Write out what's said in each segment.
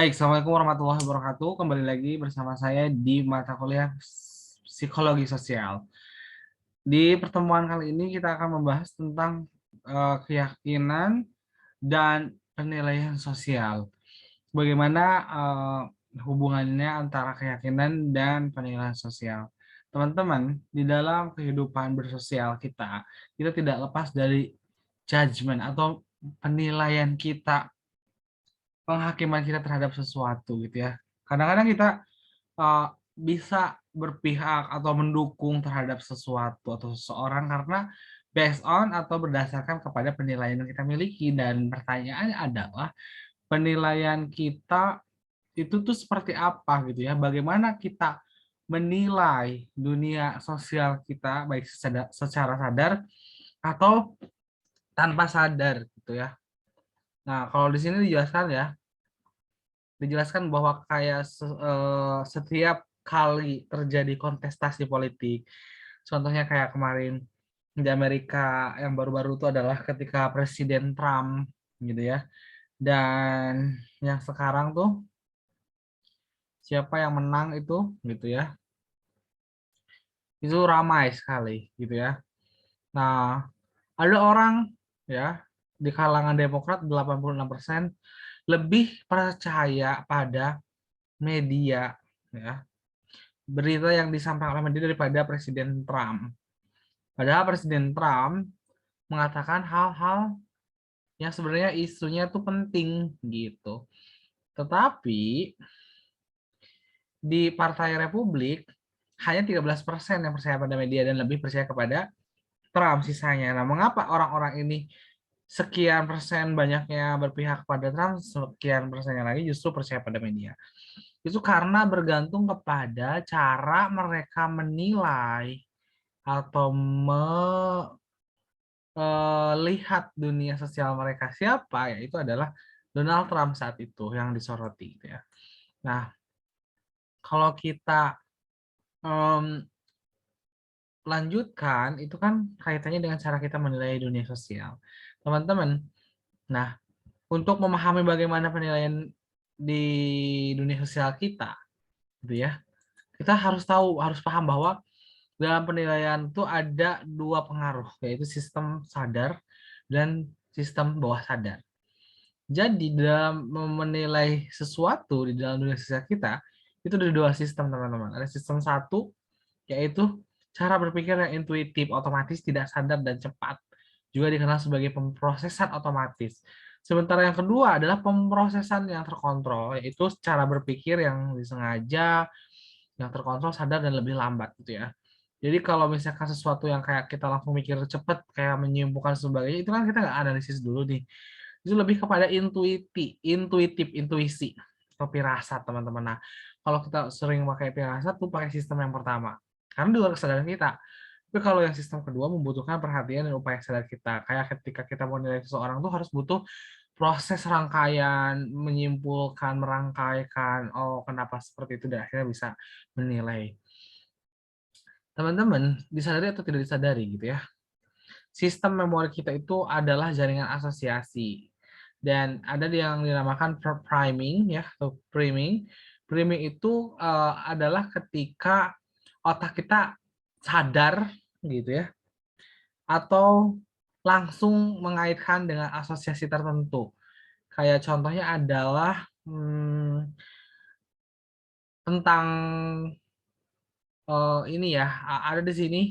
Baik, Assalamualaikum warahmatullahi wabarakatuh. Kembali lagi bersama saya di mata kuliah Psikologi Sosial. Di pertemuan kali ini kita akan membahas tentang keyakinan dan penilaian sosial. Bagaimana hubungannya antara keyakinan dan penilaian sosial. Teman-teman, di dalam kehidupan bersosial kita, kita tidak lepas dari judgement atau penilaian kita, penghakiman kita terhadap sesuatu gitu ya. Kadang-kadang kita bisa berpihak atau mendukung terhadap sesuatu atau seseorang karena based on atau berdasarkan kepada penilaian yang kita miliki, dan pertanyaannya adalah penilaian kita itu tuh seperti apa gitu ya. Bagaimana kita menilai dunia sosial kita baik secara sadar atau tanpa sadar gitu ya. Nah, kalau di sini dijelaskan bahwa kayak setiap kali terjadi kontestasi politik, contohnya kayak kemarin di Amerika yang baru-baru itu adalah ketika Presiden Trump gitu ya, dan yang sekarang tuh siapa yang menang itu gitu ya, itu ramai sekali gitu ya. Nah, ada orang ya di kalangan Demokrat 86% lebih percaya pada media ya, berita yang disampaikan oleh media daripada Presiden Trump. Padahal Presiden Trump mengatakan hal-hal yang sebenarnya isunya tuh penting gitu. Tetapi di Partai Republik hanya 13% yang percaya pada media dan lebih percaya kepada Trump sisanya. Nah, mengapa orang-orang ini sekian persen banyaknya berpihak pada Trump, sekian persennya lagi justru percaya pada media? Itu karena bergantung kepada cara mereka menilai atau melihat dunia sosial mereka. Siapa? Yaitu adalah Donald Trump saat itu yang disoroti gitu ya. Nah, kalau kita lanjutkan, itu kan kaitannya dengan cara kita menilai dunia sosial. Teman-teman, nah, untuk memahami bagaimana penilaian di dunia sosial kita, gitu ya, kita harus tahu, harus paham bahwa dalam penilaian itu ada dua pengaruh, yaitu sistem sadar dan sistem bawah sadar. Jadi dalam menilai sesuatu di dalam dunia sosial kita, itu ada dua sistem teman-teman. Ada sistem satu, yaitu cara berpikir yang intuitif, otomatis, tidak sadar, dan cepat. Juga dikenal sebagai pemrosesan otomatis. Sementara yang kedua adalah pemrosesan yang terkontrol, yaitu cara berpikir yang disengaja, yang terkontrol, sadar, dan lebih lambat gitu ya. Jadi kalau misalkan sesuatu yang kayak kita langsung mikir cepet, kayak menyimpulkan sebagainya, itu kan kita nggak analisis dulu nih. Itu lebih kepada intuisi atau firasat teman-teman. Nah, kalau kita sering pakai firasat tuh pakai sistem yang pertama, karena di luar kesadaran kita. Tapi kalau yang sistem kedua membutuhkan perhatian dan upaya sadar kita. Kayak ketika kita mau nilai seseorang tuh harus butuh proses rangkaian, menyimpulkan, merangkaikan, oh kenapa seperti itu, dan akhirnya bisa menilai. Teman-teman, disadari atau tidak disadari gitu ya, sistem memori kita itu adalah jaringan asosiasi. Dan ada yang dinamakan priming ya, atau priming. Priming itu adalah ketika otak kita sadar gitu ya, atau langsung mengaitkan dengan asosiasi tertentu. Kayak contohnya adalah tentang ini ya, ada di sini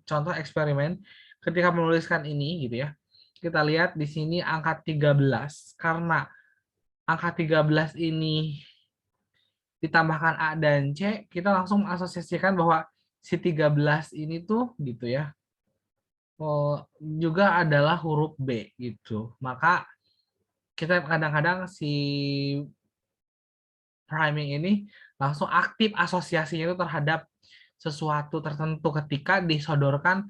contoh eksperimen ketika menuliskan ini gitu ya. Kita lihat di sini angka 13, karena angka 13 ini ditambahkan A dan C, kita langsung asosiasikan bahwa si 13 ini tuh gitu ya, juga adalah huruf B gitu. Maka kita kadang-kadang si priming ini langsung aktif asosiasinya itu terhadap sesuatu tertentu ketika disodorkan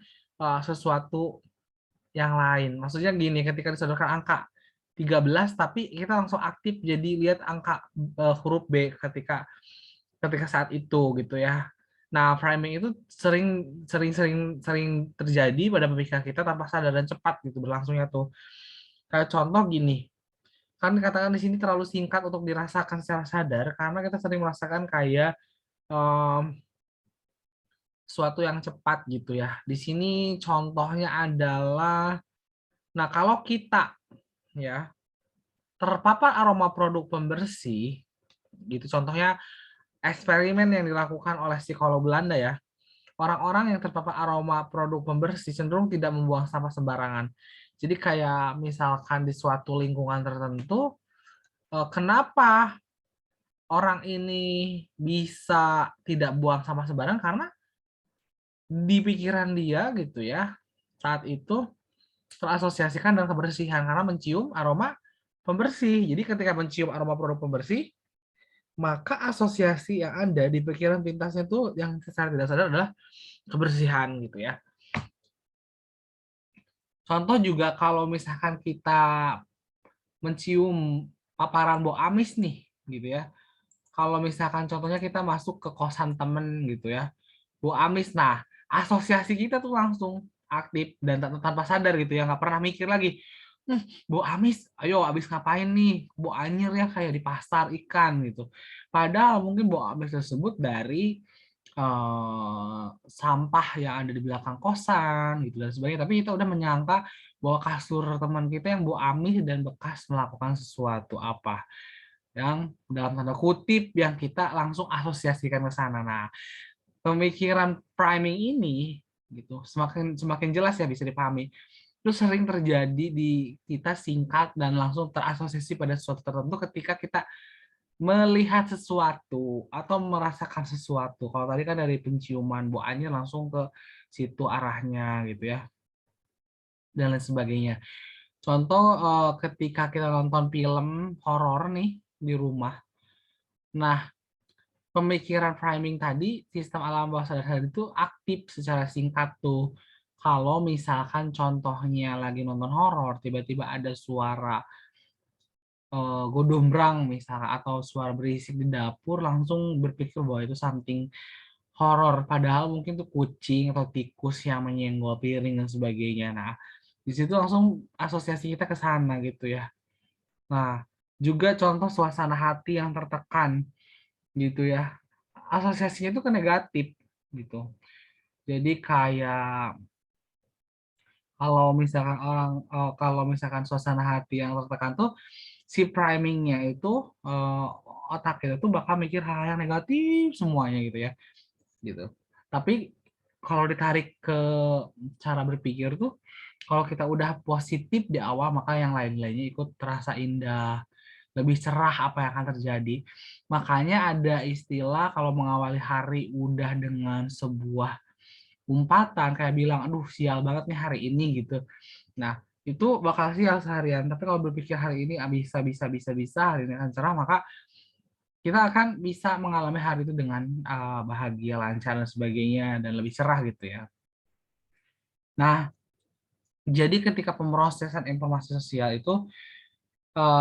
sesuatu yang lain. Maksudnya gini, ketika disodorkan angka 13 tapi kita langsung aktif jadi lihat angka huruf B ketika ketika saat itu gitu ya. Nah, priming itu sering terjadi pada pemikiran kita tanpa sadar dan cepat gitu berlangsungnya tuh. Kayak contoh gini, kan dikatakan di sini terlalu singkat untuk dirasakan secara sadar karena kita sering merasakan kayak sesuatu yang cepat gitu ya. Di sini contohnya adalah, nah kalau kita ya terpapar aroma produk pembersih, gitu contohnya eksperimen yang dilakukan oleh psikolog Belanda ya, orang-orang yang terpapar aroma produk pembersih cenderung tidak membuang sampah sembarangan. Jadi kayak misalkan di suatu lingkungan tertentu, kenapa orang ini bisa tidak buang sampah sembarangan karena di pikiran dia gitu ya, saat itu terasosiasikan dengan kebersihan karena mencium aroma pembersih. Jadi ketika mencium aroma produk pembersih, maka asosiasi yang ada di pikiran pintasnya tuh yang secara tidak sadar adalah kebersihan gitu ya. Contoh juga kalau misalkan kita mencium paparan bau amis nih gitu ya. Kalau misalkan contohnya kita masuk ke kosan temen gitu ya, bau amis. Nah, asosiasi kita tuh langsung aktif dan tanpa sadar gitu ya, nggak pernah mikir lagi, bau amis, ayo abis ngapain nih? Bau anyir ya kayak di pasar ikan gitu. Padahal mungkin bau amis tersebut dari sampah yang ada di belakang kosan gitu dan sebagainya. Tapi kita udah menyangka bahwa kasur teman kita yang bau amis dan bekas melakukan sesuatu apa yang dalam tanda kutip yang kita langsung asosiasikan ke sana. Nah, pemikiran priming ini gitu semakin semakin jelas ya bisa dipahami. Itu sering terjadi di kita singkat dan langsung terasosiasi pada sesuatu tertentu ketika kita melihat sesuatu atau merasakan sesuatu. Kalau tadi kan dari penciuman bau anyir langsung ke situ arahnya gitu ya dan lain sebagainya. Contoh ketika kita nonton film horor nih di rumah. Nah, pemikiran framing tadi, sistem alam bawah sadar itu aktif secara singkat tuh. Kalau misalkan contohnya lagi nonton horor, tiba-tiba ada suara godombrang misalnya atau suara berisik di dapur, langsung berpikir bahwa itu something horor. Padahal mungkin tuh kucing atau tikus yang menyenggol piring dan sebagainya. Nah, di situ langsung asosiasi kita ke sana gitu ya. Nah, juga contoh suasana hati yang tertekan gitu ya. Asosiasinya itu ke negatif gitu. Jadi kayak kalau misalkan suasana hati yang tertekan tuh si primingnya itu otak kita tuh bakal mikir hal-hal yang negatif semuanya gitu ya gitu. Tapi kalau ditarik ke cara berpikir tuh kalau kita udah positif di awal maka yang lain-lainnya ikut terasa indah, lebih cerah apa yang akan terjadi. Makanya ada istilah kalau mengawali hari udah dengan sebuah umpatan kayak bilang, aduh sial banget nih hari ini gitu. Nah, itu bakal sial seharian. Tapi kalau berpikir hari ini bisa, hari ini akan cerah, maka kita akan bisa mengalami hari itu dengan bahagia, lancar, dan sebagainya, dan lebih cerah gitu ya. Nah, jadi ketika pemrosesan informasi sosial itu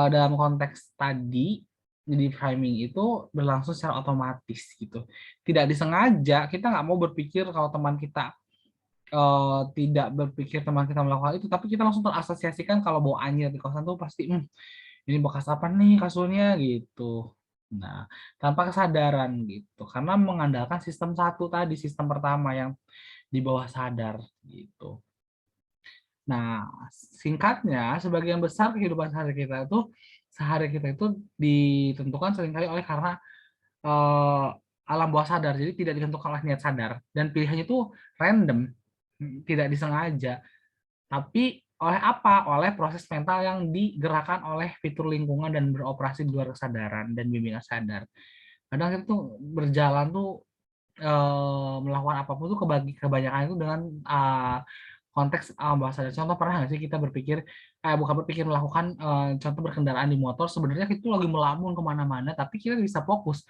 dalam konteks tadi, jadi framing itu berlangsung secara otomatis gitu. Tidak disengaja, kita nggak mau berpikir kalau teman kita tidak berpikir teman kita melakukan itu, tapi kita langsung terasosiasikan kalau bau anyir di kosan tuh pasti, ini bekas apa nih kasurnya gitu. Nah, tanpa kesadaran gitu, karena mengandalkan sistem satu tadi, sistem pertama yang di bawah sadar gitu. Nah, singkatnya, sebagian besar kehidupan sehari kita itu ditentukan seringkali oleh karena eh, alam bawah sadar, jadi tidak ditentukan oleh niat sadar dan pilihannya itu random, tidak disengaja. Tapi oleh apa? Oleh proses mental yang digerakkan oleh fitur lingkungan dan beroperasi di luar kesadaran dan bimbingan sadar. Kadang kita tuh berjalan tuh melakukan apapun tuh kebanyakan itu dengan konteks bawah sadar. Contoh pernah nggak sih kita berpikir, bukan berpikir melakukan contoh berkendaraan di motor, sebenarnya kita tuh lagi melamun kemana-mana, tapi kita bisa fokus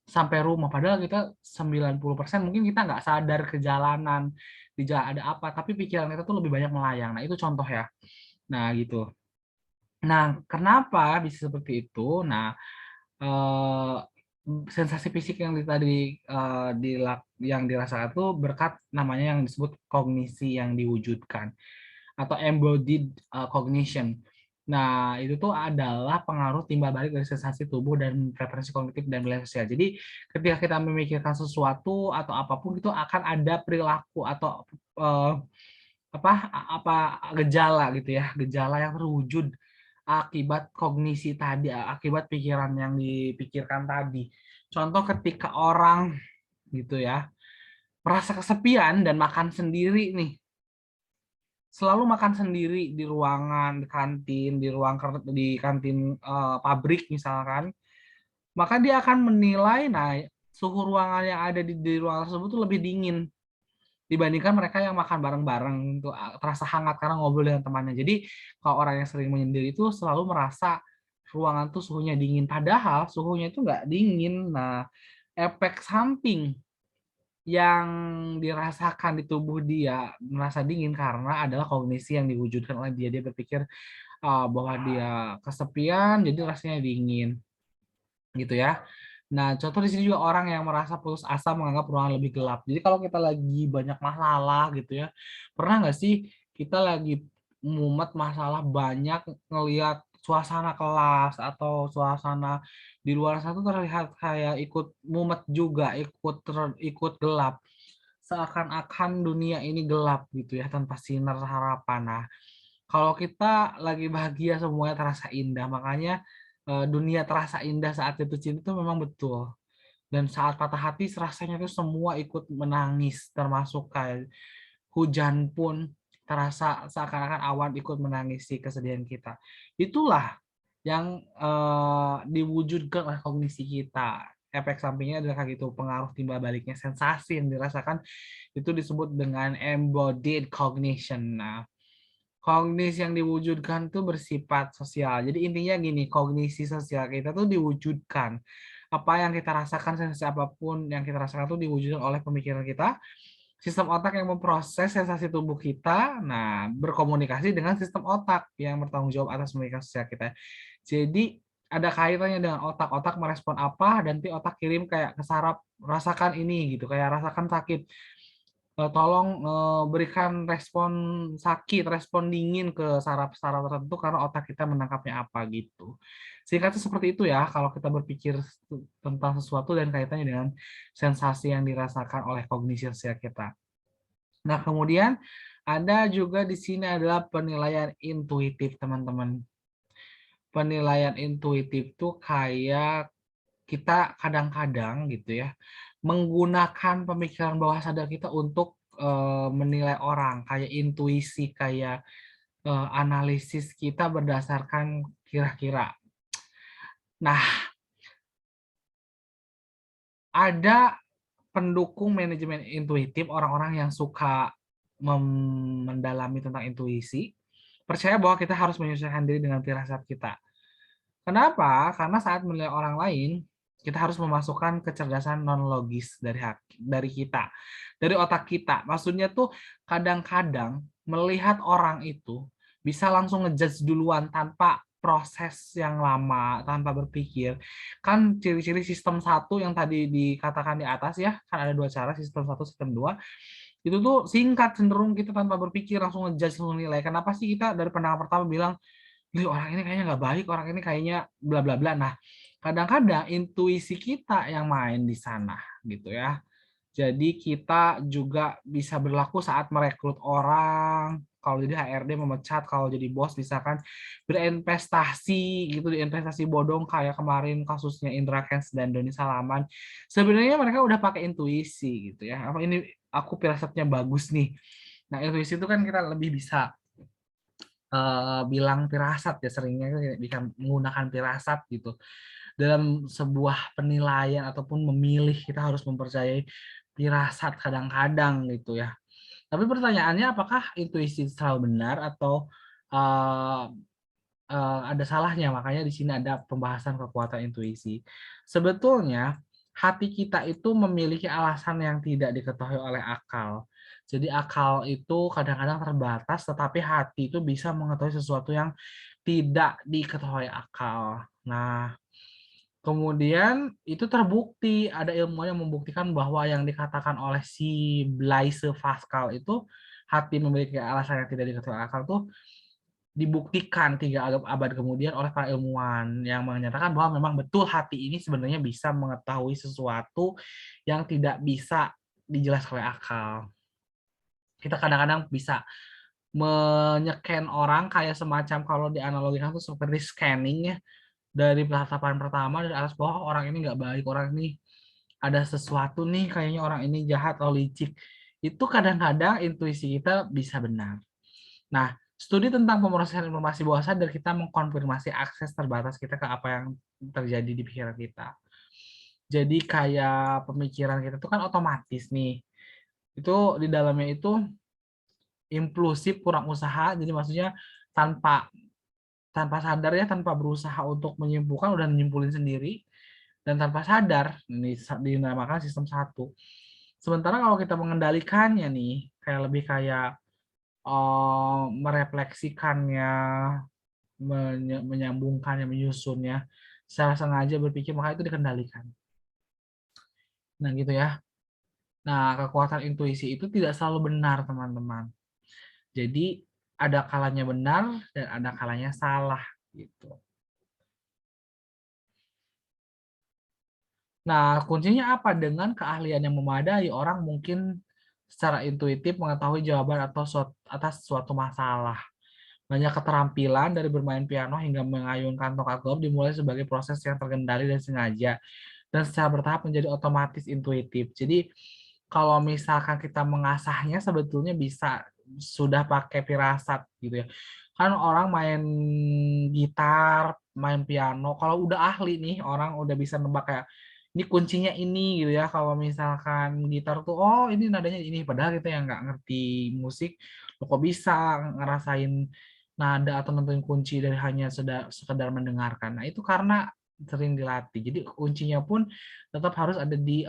sampai rumah. Padahal kita 90% mungkin kita nggak sadar ke jalanan, di jalan ada apa, tapi pikiran kita tuh lebih banyak melayang. Nah itu contoh ya. Nah gitu. Nah kenapa bisa seperti itu? Nah eh, sensasi fisik yang tadi yang dirasakan itu berkat namanya yang disebut kognisi yang diwujudkan atau embodied cognition. Nah, itu tuh adalah pengaruh timbal balik dari sensasi tubuh dan preferensi kognitif dan nilai sosial. Jadi, ketika kita memikirkan sesuatu atau apapun itu akan ada perilaku atau gejala gitu ya, gejala yang terwujud akibat kognisi tadi, akibat pikiran yang dipikirkan tadi. Contoh ketika orang gitu ya, merasa kesepian dan makan sendiri nih, selalu makan sendiri di ruangan, di kantin pabrik misalkan, maka dia akan menilai, nah suhu ruangan yang ada di ruangan tersebut tuh lebih dingin dibandingkan mereka yang makan bareng-bareng tuh terasa hangat karena ngobrol dengan temannya. Jadi kalau orang yang sering menyendiri itu selalu merasa ruangan tuh suhunya dingin, padahal suhunya itu nggak dingin. Nah, efek samping yang dirasakan di tubuh dia merasa dingin karena adalah kognisi yang diwujudkan oleh dia. Dia berpikir bahwa dia kesepian, jadi rasanya dingin, gitu ya. Nah, contoh di sini juga orang yang merasa putus asa menganggap ruangan lebih gelap. Jadi kalau kita lagi banyak masalah gitu ya, pernah nggak sih kita lagi mumet masalah banyak ngelihat suasana kelas atau suasana di luar sana tuh terlihat kayak ikut mumet juga, ikut gelap. Seakan-akan dunia ini gelap gitu ya, tanpa sinar harapan. Nah, kalau kita lagi bahagia semuanya terasa indah, makanya dunia terasa indah saat jatuh cinta itu memang betul. Dan saat patah hati rasanya tuh semua ikut menangis, termasuk kayak hujan pun terasa seakan-akan awan ikut menangisi kesedihan kita. Itulah yang diwujudkan oleh kognisi kita. Efek sampingnya adalah kayak gitu, pengaruh timbal baliknya sensasi yang dirasakan itu disebut dengan embodied cognition. Nah, kognisi yang diwujudkan tuh bersifat sosial. Jadi intinya gini, kognisi sosial kita tuh diwujudkan. Apa yang kita rasakan, sensasi apapun yang kita rasakan tuh diwujudkan oleh pemikiran kita, sistem otak yang memproses sensasi tubuh kita, nah berkomunikasi dengan sistem otak yang bertanggung jawab atas pemikiran sosial kita. Jadi ada kaitannya dengan otak. Otak merespon apa, dan nanti otak kirim kayak ke saraf, rasakan ini gitu, kayak rasakan sakit. Tolong berikan respon sakit, respon dingin ke saraf-saraf tertentu karena otak kita menangkapnya apa gitu. Singkatnya seperti itu ya kalau kita berpikir tentang sesuatu dan kaitannya dengan sensasi yang dirasakan oleh kognisi sosial kita. Nah, kemudian ada juga di sini adalah penilaian intuitif, teman-teman. Penilaian intuitif tuh kayak kita kadang-kadang gitu ya, menggunakan pemikiran bawah sadar kita untuk, menilai orang, kayak intuisi, kayak, analisis kita berdasarkan kira-kira. Nah, ada pendukung manajemen intuitif, orang-orang yang suka mendalami tentang intuisi, percaya bahwa kita harus menyesuaikan diri dengan firasat kita. Kenapa? Karena saat menilai orang lain, kita harus memasukkan kecerdasan non logis dari kita, dari otak kita. Maksudnya tuh kadang-kadang melihat orang itu bisa langsung ngejudge duluan tanpa proses yang lama, tanpa berpikir. Kan ciri-ciri sistem satu yang tadi dikatakan di atas ya, kan ada dua cara, sistem satu, sistem dua. Itu tuh singkat, cenderung kita tanpa berpikir langsung ngejudge, langsung nilai. Kenapa sih kita dari pandangan pertama bilang, "Ih, orang ini kayaknya nggak baik, orang ini kayaknya bla bla bla." Nah, kadang-kadang intuisi kita yang main di sana gitu ya. Jadi kita juga bisa berlaku saat merekrut orang, kalau jadi HRD memecat, kalau jadi bos misalkan berinvestasi gitu, di investasi bodong kayak kemarin kasusnya Indra Kents dan Doni Salaman. Sebenarnya mereka udah pakai intuisi gitu ya, apa ini aku firasatnya bagus nih. Nah, intuisi itu kan kita lebih bisa bilang firasat ya, seringnya bisa menggunakan firasat gitu. Dalam sebuah penilaian ataupun memilih, kita harus mempercayai firasat kadang-kadang gitu ya. Tapi pertanyaannya apakah intuisi selalu benar atau eee ada salahnya? Makanya di sini ada pembahasan kekuatan intuisi. Sebetulnya hati kita itu memiliki alasan yang tidak diketahui oleh akal. Jadi akal itu kadang-kadang terbatas, tetapi hati itu bisa mengetahui sesuatu yang tidak diketahui akal. Nah, kemudian itu terbukti, ada ilmuwan yang membuktikan bahwa yang dikatakan oleh si Blaise Pascal itu, hati memiliki alasan yang tidak diketahui akal tuh dibuktikan 3 abad kemudian oleh para ilmuwan yang menyatakan bahwa memang betul hati ini sebenarnya bisa mengetahui sesuatu yang tidak bisa dijelaskan oleh akal. Kita kadang-kadang bisa menyeken orang kayak semacam kalau dianalogikan tuh seperti scanning ya, dari tatapan pertama dari atas bawah, orang ini nggak baik, orang ini ada sesuatu nih, kayaknya orang ini jahat atau licik. Itu kadang-kadang intuisi kita bisa benar. Nah, studi tentang pemrosesan informasi bawah sadar kita mengkonfirmasi akses terbatas kita ke apa yang terjadi di pikiran kita. Jadi kayak pemikiran kita itu kan otomatis nih. Itu di dalamnya itu impulsif, kurang usaha. Jadi maksudnya tanpa tanpa sadar ya, tanpa berusaha untuk menyimpulkan udah nyimpulin sendiri dan tanpa sadar ini dinamakan sistem satu. Sementara kalau kita mengendalikannya nih, kayak lebih kayak merefleksikannya, menyambungkannya, menyusunnya, secara sengaja berpikir, maka itu dikendalikan. Nah gitu ya. Nah kekuatan intuisi itu tidak selalu benar teman-teman. Jadi ada kalanya benar dan ada kalanya salah gitu. Nah kuncinya apa? Dengan keahlian yang memadai, orang mungkin secara intuitif mengetahui jawaban atau atas suatu masalah. Banyak keterampilan dari bermain piano hingga mengayunkan tongkat golf dimulai sebagai proses yang terkendali dan sengaja dan secara bertahap menjadi otomatis intuitif. Jadi kalau misalkan kita mengasahnya sebetulnya bisa sudah pakai firasat gitu ya. Kan orang main gitar, main piano, kalau udah ahli nih orang udah bisa nebak kayak ini kuncinya ini gitu ya. Kalau misalkan gitar tuh oh ini nadanya ini, padahal kita yang nggak ngerti musik kok bisa ngerasain nada atau nentuin kunci dari hanya sekedar mendengarkan. Nah, itu karena sering dilatih. Jadi kuncinya pun tetap harus ada di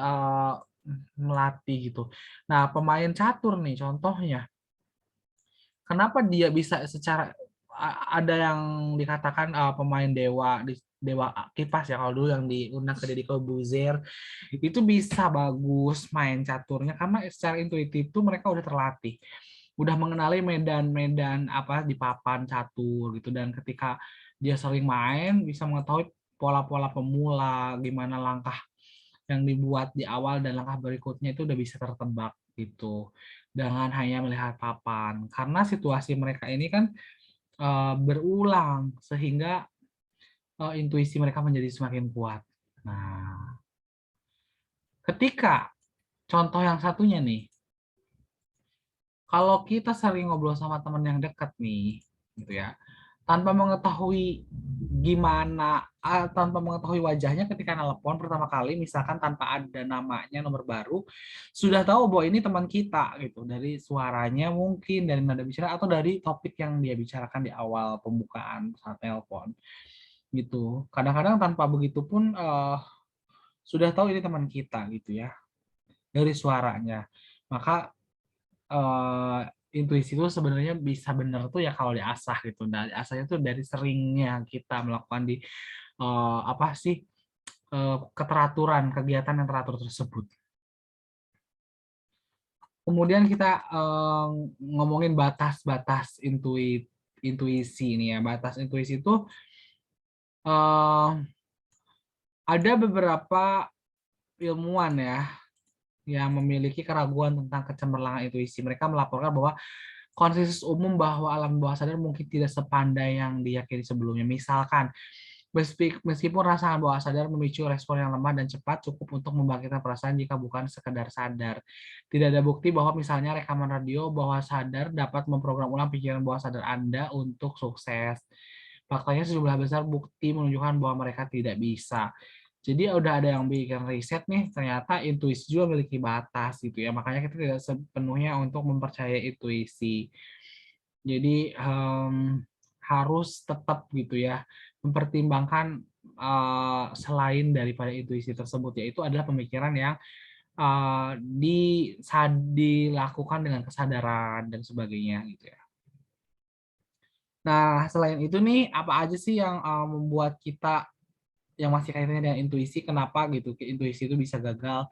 melatih gitu. Nah, pemain catur nih contohnya. Kenapa dia bisa secara ada yang dikatakan pemain dewa dewa kipas ya kalau dulu yang diundang ke Deddy Corbuzier itu bisa bagus main caturnya karena secara intuitif itu mereka udah terlatih, udah mengenali medan-medan apa di papan catur gitu, dan ketika dia sering main bisa mengetahui pola-pola pemula, gimana langkah yang dibuat di awal dan langkah berikutnya itu udah bisa tertebak gitu dengan hanya melihat papan, karena situasi mereka ini kan berulang sehingga intuisi mereka menjadi semakin kuat. Nah, ketika contoh yang satunya nih, kalau kita sering ngobrol sama teman yang dekat nih, gitu ya, tanpa mengetahui gimana, tanpa mengetahui wajahnya ketika nelpon pertama kali, misalkan tanpa ada namanya, nomor baru, sudah tahu bahwa ini teman kita gitu, dari suaranya mungkin, dari nada bicara, atau dari topik yang dia bicarakan di awal pembukaan saat telepon gitu. Kadang-kadang tanpa begitu pun sudah tahu ini teman kita gitu ya, dari suaranya. Maka eh, intuisi itu sebenarnya bisa benar tuh ya kalau diasah gitu. Nah, diasahnya tuh dari seringnya kita melakukan di apa sih keteraturan kegiatan yang teratur tersebut. Kemudian kita ngomongin batas-batas intuisi ini ya. Batas intuisi itu eh, ada beberapa ilmuwan ya yang memiliki keraguan tentang kecemerlangan intuisi. Mereka melaporkan bahwa konsensus umum bahwa alam bawah sadar mungkin tidak sepandai yang diyakini sebelumnya. Misalkan, meskipun rasa bawah sadar memicu respon yang lemah dan cepat, cukup untuk membangkitkan perasaan jika bukan sekedar sadar. Tidak ada bukti bahwa misalnya rekaman radio bawah sadar dapat memprogram ulang pikiran bawah sadar Anda untuk sukses. Faktanya sejumlah besar bukti menunjukkan bahwa mereka tidak bisa. Jadi udah ada yang bikin riset nih, ternyata intuisi juga memiliki batas gitu ya. Makanya kita tidak sepenuhnya untuk mempercayai intuisi. Jadi harus tetap gitu ya mempertimbangkan selain daripada intuisi tersebut, yaitu adalah pemikiran yang dilakukan dengan kesadaran dan sebagainya gitu ya. Nah, selain itu nih, apa aja sih yang membuat kita yang masih kaitannya dengan intuisi, kenapa gitu intuisi itu bisa gagal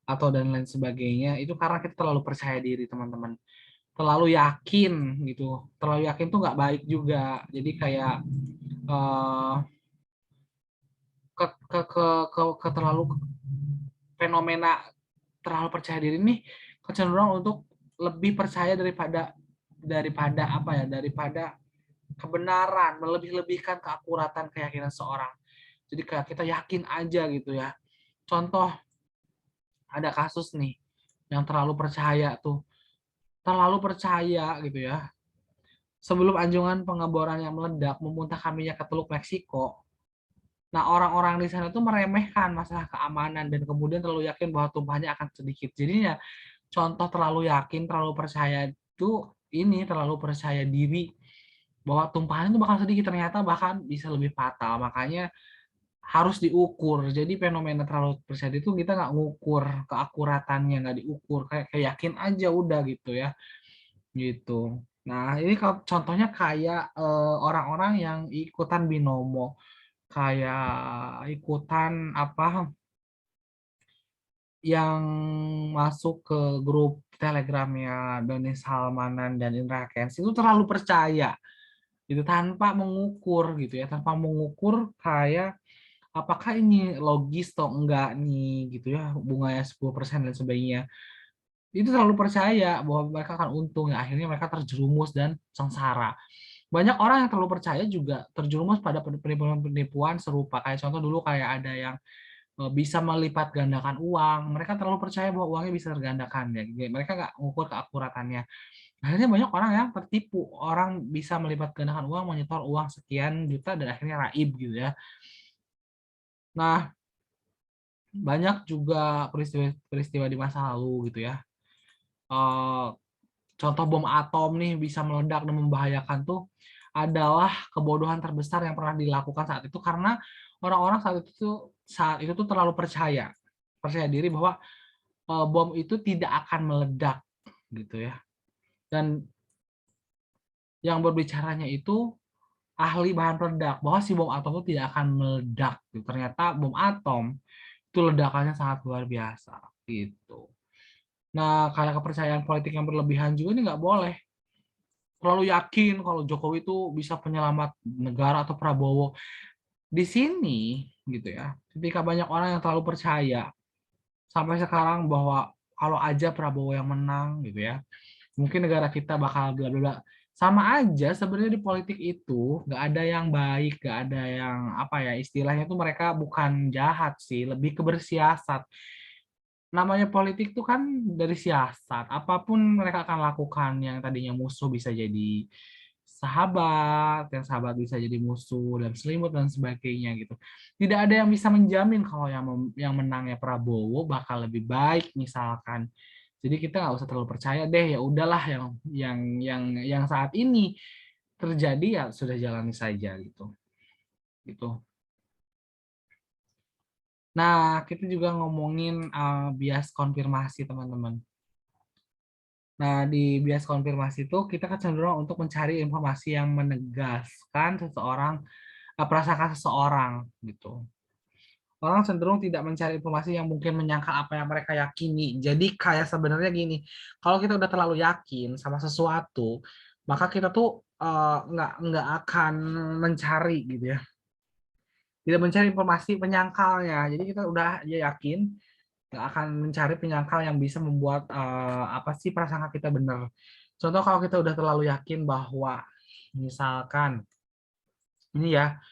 atau dan lain sebagainya, itu karena kita terlalu percaya diri teman-teman. terlalu yakin gitu. Terlalu yakin tuh nggak baik juga. Jadi kayak eh, ke, ke terlalu fenomena terlalu percaya diri nih kecenderungan untuk lebih percaya daripada daripada apa ya daripada kebenaran, melebih-lebihkan keakuratan keyakinan seorang. Jadi kayak kita yakin aja gitu ya. Contoh, ada kasus nih yang terlalu percaya tuh, terlalu percaya gitu ya. Sebelum anjungan pengeboran yang meledak memuntahkan minyak ke Teluk Meksiko, nah orang-orang di sana tuh meremehkan masalah keamanan dan kemudian terlalu yakin bahwa tumpahannya akan sedikit. Jadinya contoh terlalu yakin, terlalu percaya itu ini terlalu percaya diri bahwa tumpahan itu bakal sedikit, ternyata bahkan bisa lebih fatal. Makanya harus diukur. Jadi fenomena terlalu percaya diri itu kita nggak ngukur keakuratannya, nggak diukur, kayak yakin aja udah gitu ya, gitu. Nah ini kalau contohnya kayak orang-orang yang ikutan binomo, kayak ikutan apa yang masuk ke grup Telegramnya Doni Salmanan dan Indra Kents itu terlalu percaya gitu tanpa mengukur gitu ya, tanpa mengukur kayak apakah ini logis atau enggak nih gitu ya, bunganya 10% dan sebagainya. Itu terlalu percaya bahwa mereka akan untung ya, akhirnya mereka terjerumus dan sengsara. Banyak orang yang terlalu percaya juga terjerumus pada penipuan-penipuan serupa. Kayak contoh dulu kayak ada yang bisa melipat gandakan uang. Mereka terlalu percaya bahwa uangnya bisa tergandakan ya. Mereka nggak mengukur keakuratannya. Akhirnya banyak orang yang tertipu. Orang bisa melipat gandakan uang, menyetor uang sekian juta dan akhirnya raib gitu ya. Nah, banyak juga peristiwa-peristiwa di masa lalu gitu ya. Eh, Contoh bom atom nih bisa meledak dan membahayakan tuh adalah kebodohan terbesar yang pernah dilakukan saat itu karena orang-orang saat itu tuh terlalu percaya diri bahwa bom itu tidak akan meledak gitu ya. Dan yang berbicaranya itu ahli bahan peledak bahwa si bom atom itu tidak akan meledak. Gitu. Ternyata bom atom itu ledakannya sangat luar biasa gitu. Nah, kayak kepercayaan politik yang berlebihan juga ini nggak boleh. Terlalu yakin kalau Jokowi itu bisa penyelamat negara atau Prabowo. Di sini gitu ya, ketika banyak orang yang terlalu percaya sampai sekarang bahwa kalau aja Prabowo yang menang gitu ya, mungkin negara kita bakal bla bla bla. Sama aja sebenarnya di politik itu nggak ada yang baik, nggak ada yang apa ya istilahnya tuh mereka bukan jahat sih, lebih ke bersiasat. Namanya politik tuh kan dari siasat. Apapun mereka akan lakukan yang tadinya musuh bisa jadi sahabat, yang sahabat bisa jadi musuh dan selimut dan sebagainya gitu. Tidak ada yang bisa menjamin kalau yang menangnya Prabowo bakal lebih baik misalkan. Jadi kita nggak usah terlalu percaya deh, ya udahlah yang saat ini terjadi ya sudah jalani saja gitu. Gitu. Nah, kita juga ngomongin bias konfirmasi teman-teman. Nah, di bias konfirmasi itu kita kan cenderung untuk mencari informasi yang menegaskan seseorang, prasangka seseorang gitu. Orang cenderung tidak mencari informasi yang mungkin menyangkal apa yang mereka yakini. Jadi kayak sebenarnya gini, kalau kita udah terlalu yakin sama sesuatu, maka kita tuh nggak akan mencari gitu ya. Tidak mencari informasi penyangkalnya. Jadi kita udah yakin, nggak akan mencari penyangkal yang bisa membuat apa sih prasangka kita benar. Contoh kalau kita udah terlalu yakin bahwa misalkan ini ya,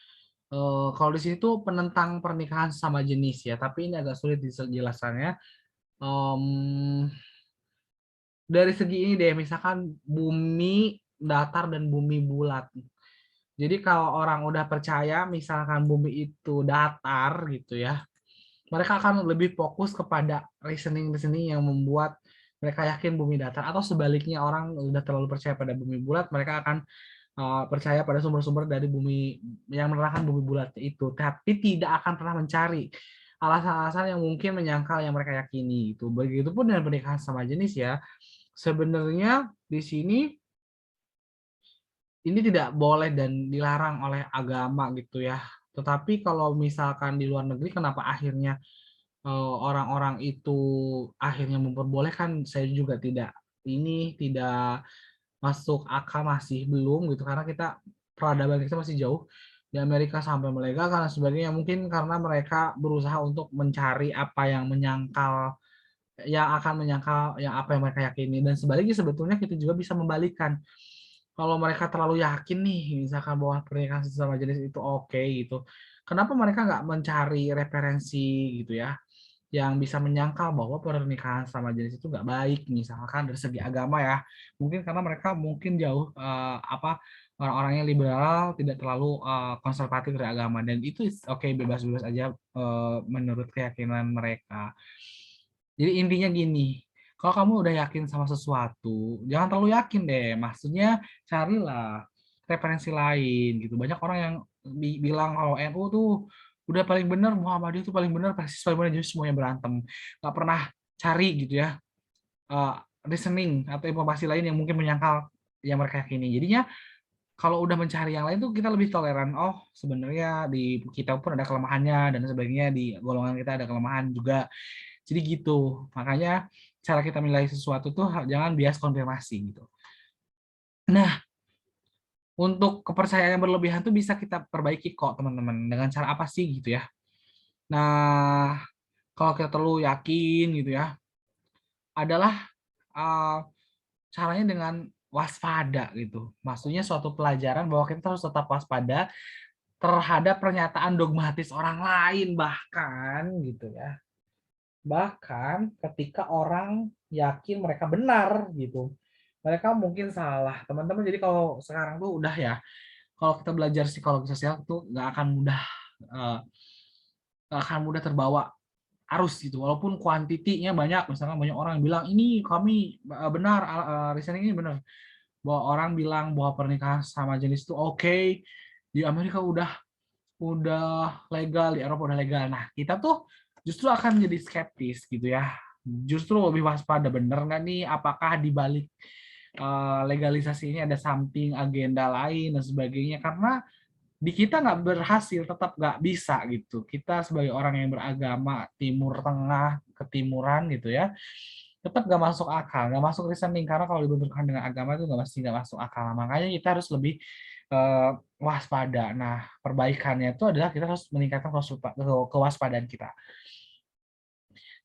kalau di sini tuh penentang pernikahan sama jenis ya, tapi ini agak sulit dijelasannya. Em, dari segi ini deh, misalkan bumi datar dan bumi bulat. Jadi kalau orang udah percaya misalkan bumi itu datar gitu ya, mereka akan lebih fokus kepada reasoning-reasoning yang membuat mereka yakin bumi datar atau sebaliknya orang udah terlalu percaya pada bumi bulat, mereka akan percaya pada sumber-sumber dari bumi yang menerangkan bumi bulatnya itu, tapi tidak akan pernah mencari alasan-alasan yang mungkin menyangkal yang mereka yakini itu. Begitupun dengan pernikahan sama jenis ya. Sebenarnya di sini ini tidak boleh dan dilarang oleh agama gitu ya. Tetapi kalau misalkan di luar negeri kenapa akhirnya orang-orang itu akhirnya memperbolehkan, saya juga tidak ini tidak masuk akal, masih belum gitu, karena peradaban kita masih jauh. Di Amerika sampai melegalkan dan sebagainya, mungkin karena mereka berusaha untuk mencari apa yang menyangkal yang apa yang mereka yakini, dan sebaliknya sebetulnya kita juga bisa membalikkan. Kalau mereka terlalu yakin nih, misalkan bahwa pernikahan sesama jenis itu oke gitu, kenapa mereka nggak mencari referensi gitu ya, yang bisa menyangkal bahwa pernikahan sama jenis itu nggak baik, misalkan dari segi agama ya. Mungkin karena mereka mungkin jauh orang-orangnya liberal, tidak terlalu konservatif dari agama, dan itu oke, bebas-bebas aja menurut keyakinan mereka. Jadi intinya gini, kalau kamu udah yakin sama sesuatu, jangan terlalu yakin deh. Maksudnya carilah referensi lain gitu. Banyak orang yang bilang kalau NU tuh udah paling benar, Muhammadiyah itu paling benar, persis paling benar, jadi semuanya berantem. Nggak pernah cari gitu ya, eh, reasoning atau informasi lain yang mungkin menyangkal yang mereka yakini. Jadinya kalau udah mencari yang lain tuh kita lebih toleran. Oh, sebenarnya di kita pun ada kelemahannya dan sebagainya, di golongan kita ada kelemahan juga. Jadi gitu. Makanya cara kita menilai sesuatu tuh jangan bias konfirmasi gitu. Nah, untuk kepercayaan yang berlebihan tuh bisa kita perbaiki kok, teman-teman. Dengan cara apa sih gitu ya? Nah, kalau kita terlalu yakin gitu ya, adalah uh, caranya dengan waspada gitu. Maksudnya suatu pelajaran bahwa kita harus tetap waspada terhadap pernyataan dogmatis orang lain bahkan gitu ya. Bahkan ketika orang yakin mereka benar gitu, mereka mungkin salah, teman-teman. Jadi kalau sekarang tuh udah ya, kalau kita belajar psikologi sosial tuh eh, nggak akan mudah terbawa arus gitu, walaupun kuantitinya banyak. Misalkan banyak orang yang bilang ini kami benar, reasoning ini benar, bahwa orang bilang bahwa pernikahan sama jenis itu oke, di Amerika udah legal, di Eropa udah legal. Nah, kita tuh justru akan jadi skeptis gitu ya. Justru lebih waspada, bener nggak nih, apakah di balik legalisasi ini ada something agenda lain dan sebagainya. Karena di kita nggak berhasil, tetap nggak bisa gitu. Kita sebagai orang yang beragama Timur Tengah, ketimuran gitu ya, tetap nggak masuk akal, nggak masuk reasoning, karena kalau dibenturkan dengan agama itu nggak masuk akal. Makanya kita harus lebih waspada. Nah, perbaikannya itu adalah kita harus meningkatkan kewaspadaan kita.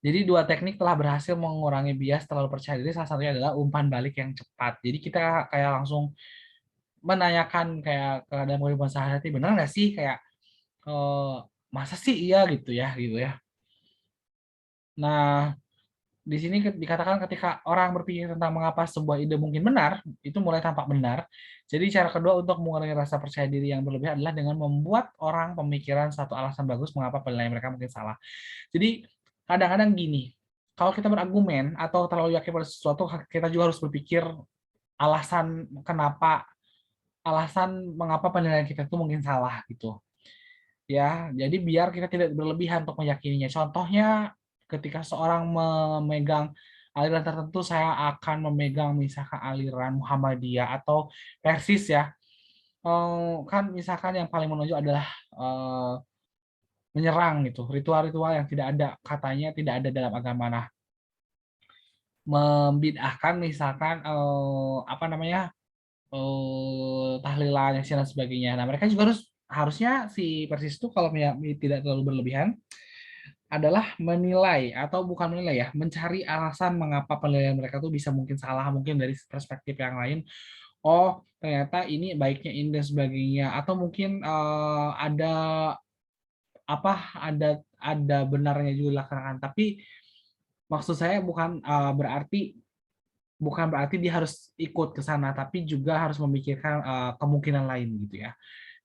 Jadi dua teknik telah berhasil mengurangi bias terlalu percaya diri. Salah satunya adalah umpan balik yang cepat. Jadi kita kayak langsung menanyakan kayak ke dalam kehidupan sehari-hari, benar nggak sih, kayak eh, masa sih iya gitu ya, gitu ya. Nah, di sini dikatakan ketika orang berpikir tentang mengapa sebuah ide mungkin benar, itu mulai tampak benar. Jadi cara kedua untuk mengurangi rasa percaya diri yang berlebihan adalah dengan membuat orang pemikiran satu alasan bagus mengapa penilaian mereka mungkin salah. Jadi kadang-kadang gini, kalau kita berargumen atau terlalu yakin pada sesuatu, kita juga harus berpikir alasan mengapa penilaian kita itu mungkin salah gitu. Ya, jadi biar kita tidak berlebihan untuk meyakininya. Contohnya, ketika seorang memegang aliran tertentu, saya akan memegang misalkan aliran Muhammadiyah atau Persis ya. Kan misalkan yang paling menonjol adalah menyerang gitu, ritual-ritual yang tidak ada, katanya tidak ada dalam agama. Nah, membid'ahkan misalkan apa namanya, tahlilan, yasin dan sebagainya. Nah, mereka juga harusnya si Persis itu kalau tidak terlalu berlebihan adalah menilai, atau bukan menilai ya, mencari alasan mengapa penilaian mereka tuh bisa mungkin salah, mungkin dari perspektif yang lain. Oh, ternyata ini baiknya ini dan sebagainya, atau mungkin apa ada benarnya juga dilaksanakan. Tapi maksud saya bukan berarti dia harus ikut ke sana, tapi juga harus memikirkan kemungkinan lain gitu ya.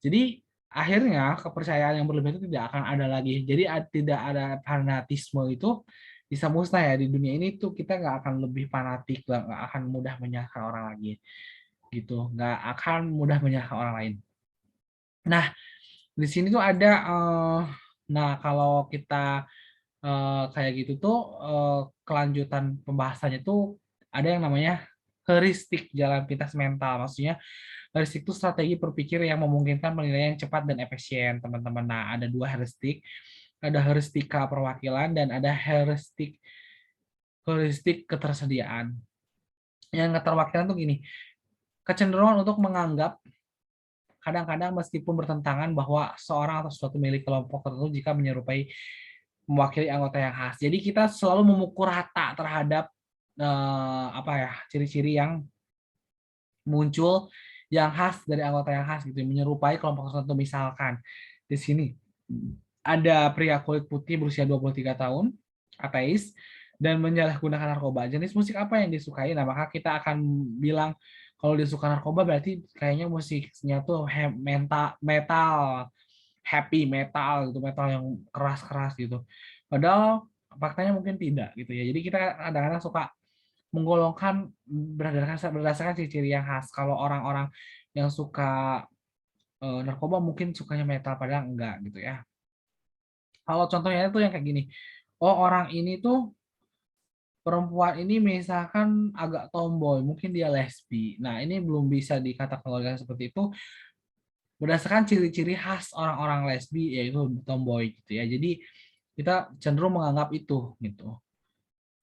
Jadi akhirnya kepercayaan yang berlebihan itu tidak akan ada lagi. Jadi tidak ada fanatisme itu bisa musnah ya di dunia ini tuh. Kita nggak akan lebih fanatik, nggak akan mudah menyalahkan orang lagi gitu, nggak akan mudah menyalahkan orang lain. Nah, di sini tuh ada nah kalau kita kayak gitu tuh kelanjutan pembahasannya tuh ada yang namanya heuristik jalan pintas mental. Maksudnya heuristik itu strategi berpikir yang memungkinkan penilaian yang cepat dan efisien, teman-teman. Nah, ada dua heuristik. Ada heuristika perwakilan dan ada heuristik ketersediaan. Yang keterwakilan tuh gini, kecenderungan untuk menganggap kadang-kadang meskipun bertentangan bahwa seorang atau sesuatu milik kelompok tertentu jika menyerupai mewakili anggota yang khas. Jadi kita selalu memukul rata terhadap apa ya, ciri-ciri yang muncul yang khas dari anggota yang khas gitu, menyerupai kelompok tertentu. Misalkan di sini ada pria kulit putih berusia 23 tahun, ateis, dan menyalahgunakan narkoba. Jenis musik apa yang disukai? Nah, maka kita akan bilang kalau dia suka narkoba berarti kayaknya musiknya tuh metal, happy metal gitu, metal yang keras-keras gitu. Padahal faktanya mungkin tidak gitu ya. Jadi kita kadang-kadang suka menggolongkan berdasarkan ciri-ciri yang khas. Kalau orang-orang yang suka narkoba mungkin sukanya metal, padahal enggak gitu ya. Kalau contohnya itu yang kayak gini, oh orang ini tuh perempuan ini misalkan agak tomboy, mungkin dia lesbi. Nah ini belum bisa dikategorikan seperti itu berdasarkan ciri-ciri khas orang-orang lesbi yaitu tomboy gitu ya. Jadi kita cenderung menganggap itu gitu.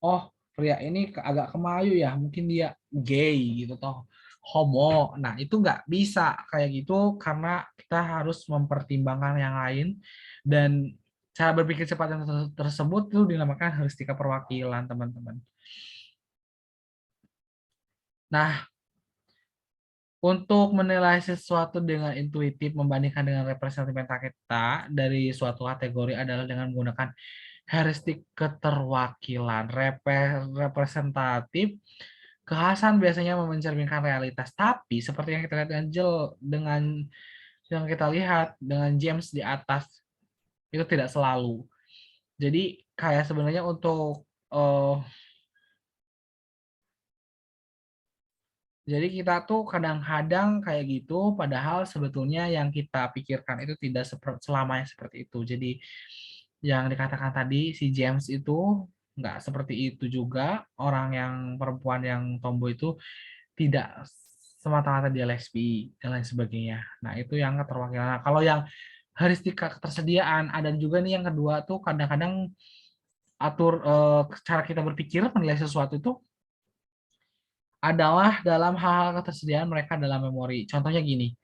Oh pria ini agak kemayu ya, mungkin dia gay gitu toh, homo. Nah itu nggak bisa kayak gitu karena kita harus mempertimbangkan yang lain dan cara berpikir cepat yang tersebut itu dinamakan heuristika perwakilan teman-teman. Nah, untuk menilai sesuatu dengan intuitif membandingkan dengan representatif mental kita dari suatu kategori adalah dengan menggunakan heuristik keterwakilan. Representatif kekhasan biasanya mencerminkan realitas, tapi seperti yang kita lihat dengan yang kita lihat dengan James di atas itu tidak selalu. Jadi kayak sebenarnya untuk jadi kita tuh kadang-kadang kayak gitu, padahal sebetulnya yang kita pikirkan itu tidak selamanya seperti itu. Jadi yang dikatakan tadi si James itu nggak seperti itu juga. Orang yang perempuan yang tomboy itu tidak semata-mata dia lesbi dan lain sebagainya. Nah itu yang keterwakilan. Nah, kalau yang heuristika ketersediaan ada juga nih yang kedua tuh kadang-kadang atur cara kita berpikir menilai sesuatu itu adalah dalam hal ketersediaan mereka dalam memori. Contohnya gini.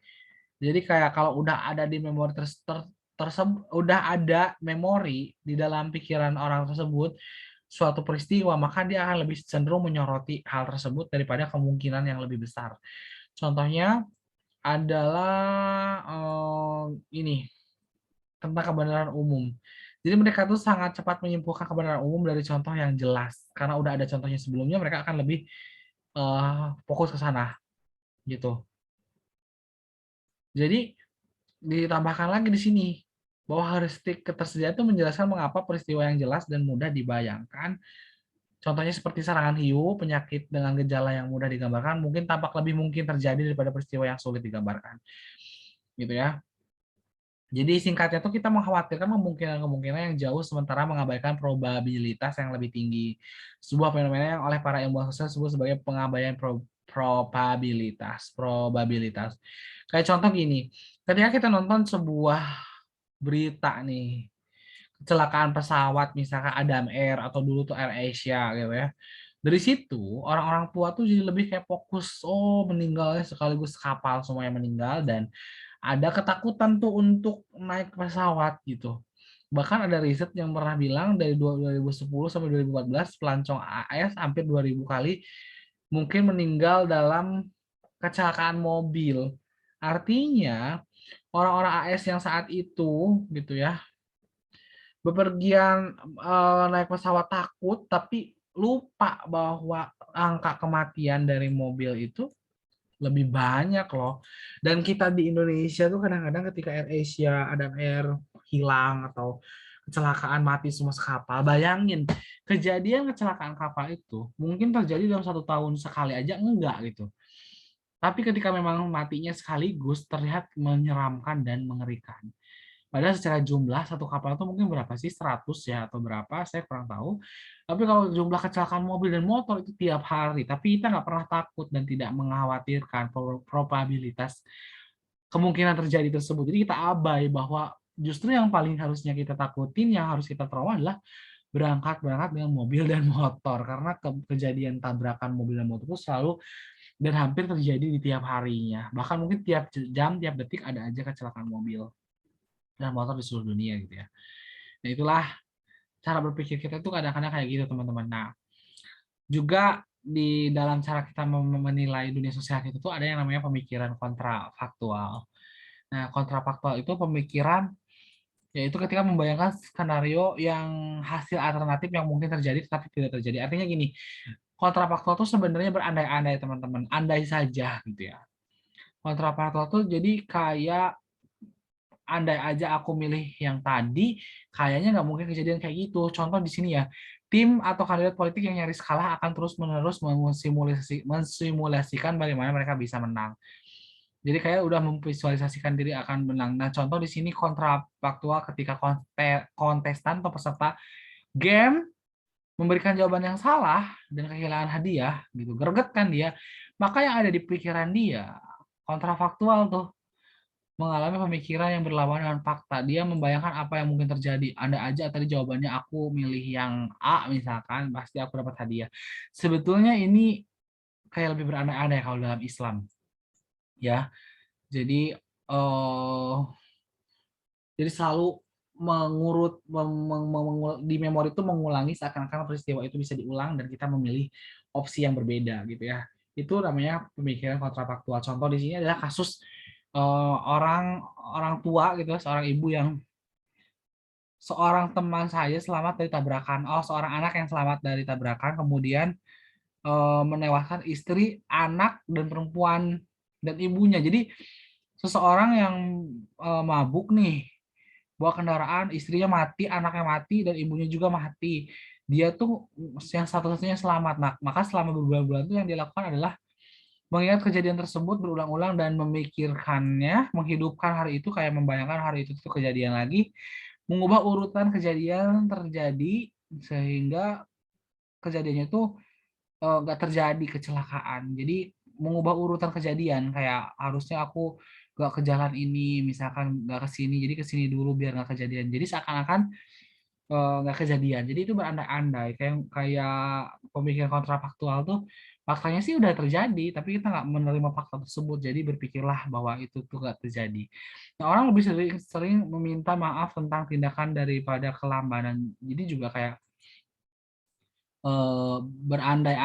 Jadi kayak kalau udah ada di memori tersebut, udah ada memori di dalam pikiran orang tersebut suatu peristiwa, maka dia akan lebih cenderung menyoroti hal tersebut daripada kemungkinan yang lebih besar. Contohnya adalah ini tentang kebenaran umum. Jadi mereka tuh sangat cepat menyimpulkan kebenaran umum dari contoh yang jelas. Karena udah ada contohnya sebelumnya, mereka akan lebih fokus ke sana gitu. Jadi ditambahkan lagi di sini bahwa heuristik ketersediaan itu menjelaskan mengapa peristiwa yang jelas dan mudah dibayangkan. Contohnya seperti serangan hiu, penyakit dengan gejala yang mudah digambarkan mungkin tampak lebih mungkin terjadi daripada peristiwa yang sulit digambarkan. Gitu ya. Jadi singkatnya tuh kita mengkhawatirkan kemungkinan-kemungkinan yang jauh sementara mengabaikan probabilitas yang lebih tinggi. Sebuah fenomena yang oleh para ilmuwan sosial disebut sebagai pengabaian probabilitas. Probabilitas. Kayak contoh gini, ketika kita nonton sebuah berita nih, kecelakaan pesawat misalkan Adam Air atau dulu tuh Air Asia gitu ya. Dari situ orang-orang tua tuh jadi lebih kayak fokus, oh meninggalnya sekaligus kapal semuanya meninggal dan ada ketakutan tuh untuk naik pesawat gitu. Bahkan ada riset yang pernah bilang dari 2010 sampai 2014 pelancong AS hampir 2000 kali mungkin meninggal dalam kecelakaan mobil. Artinya orang-orang AS yang saat itu gitu ya bepergian naik pesawat takut tapi lupa bahwa angka kematian dari mobil itu lebih banyak loh. Dan kita di Indonesia tuh kadang-kadang ketika AirAsia, Adam Air hilang atau kecelakaan mati semua sekapal, bayangin kejadian kecelakaan kapal itu mungkin terjadi dalam 1 tahun sekali aja enggak gitu. Tapi ketika memang matinya sekaligus terlihat menyeramkan dan mengerikan. Padahal secara jumlah satu kapal itu mungkin berapa sih? 100 ya atau berapa? Saya kurang tahu. Tapi kalau jumlah kecelakaan mobil dan motor itu tiap hari, tapi kita nggak pernah takut dan tidak mengkhawatirkan probabilitas kemungkinan terjadi tersebut. Jadi kita abai bahwa justru yang paling harusnya kita takutin, yang harus kita trauma adalah berangkat dengan mobil dan motor, karena kejadian tabrakan mobil dan motor itu selalu dan hampir terjadi di tiap harinya. Bahkan mungkin tiap jam, tiap detik ada aja kecelakaan mobil dan motor di seluruh dunia gitu ya. Nah, itulah cara berpikir kita tuh kadang-kadang kayak gitu, teman-teman. Nah, juga di dalam cara kita menilai dunia sosial kita tuh ada yang namanya pemikiran kontrafaktual. Nah, kontrafaktual itu pemikiran yaitu ketika membayangkan skenario yang hasil alternatif yang mungkin terjadi tetapi tidak terjadi. Artinya gini, kontrafaktual itu sebenarnya berandai-andai, teman-teman. Andai saja gitu ya. Kontrafaktual tuh jadi kayak andai aja aku milih yang tadi, kayaknya nggak mungkin kejadian kayak gitu. Contoh di sini ya, tim atau kandidat politik yang nyaris kalah akan terus-menerus mensimulasikan bagaimana mereka bisa menang. Jadi kayak udah memvisualisasikan diri akan menang. Nah, contoh di sini kontrafaktual ketika kontestan atau peserta game memberikan jawaban yang salah dan kehilangan hadiah, gitu, greget kan dia. Maka yang ada di pikiran dia kontrafaktual tuh, mengalami pemikiran yang berlawanan dengan fakta. Dia membayangkan apa yang mungkin terjadi. Anda aja tadi jawabannya aku milih yang A misalkan, pasti aku dapat hadiah. Sebetulnya ini kayak lebih berandai-andai kalau dalam Islam, ya. Jadi selalu mengurut di memori itu mengulangi seakan-akan peristiwa itu bisa diulang dan kita memilih opsi yang berbeda gitu ya. Itu namanya pemikiran kontrafaktual. Contoh di sini adalah kasus orang orang tua gitu, seorang ibu yang seorang teman saya selamat dari tabrakan. Oh, seorang anak yang selamat dari tabrakan kemudian menewaskan istri, anak dan perempuan dan ibunya. Jadi seseorang yang mabuk nih bawa kendaraan, istrinya mati, anaknya mati, dan ibunya juga mati. Dia tuh yang satu-satunya selamat. Nah, maka selama berbulan-bulan itu yang dilakukan adalah mengingat kejadian tersebut berulang-ulang dan memikirkannya, menghidupkan hari itu, kayak membayangkan hari itu tuh kejadian lagi, mengubah urutan kejadian terjadi sehingga kejadiannya itu nggak terjadi kecelakaan. Jadi mengubah urutan kejadian, kayak harusnya aku nggak ke jalan ini, misalkan nggak ke sini, jadi ke sini dulu biar nggak kejadian. Jadi seakan-akan nggak kejadian. Jadi itu berandai-andai, kayak kayak pemikiran kontrafaktual tuh faktanya sih udah terjadi, tapi kita nggak menerima fakta tersebut. Jadi berpikirlah bahwa itu tuh nggak terjadi. Nah, orang lebih sering meminta maaf tentang tindakan daripada kelambanan. Jadi juga kayak berandai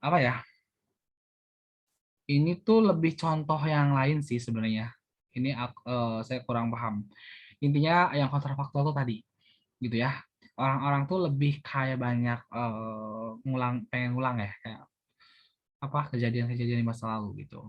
apa ya? Ini tuh lebih contoh yang lain sih sebenarnya. Ini saya kurang paham. Intinya yang kontrafaktual tuh tadi, gitu ya. Orang-orang tuh lebih kayak banyak pengen ngulang ya, kayak apa kejadian-kejadian di masa lalu gitu.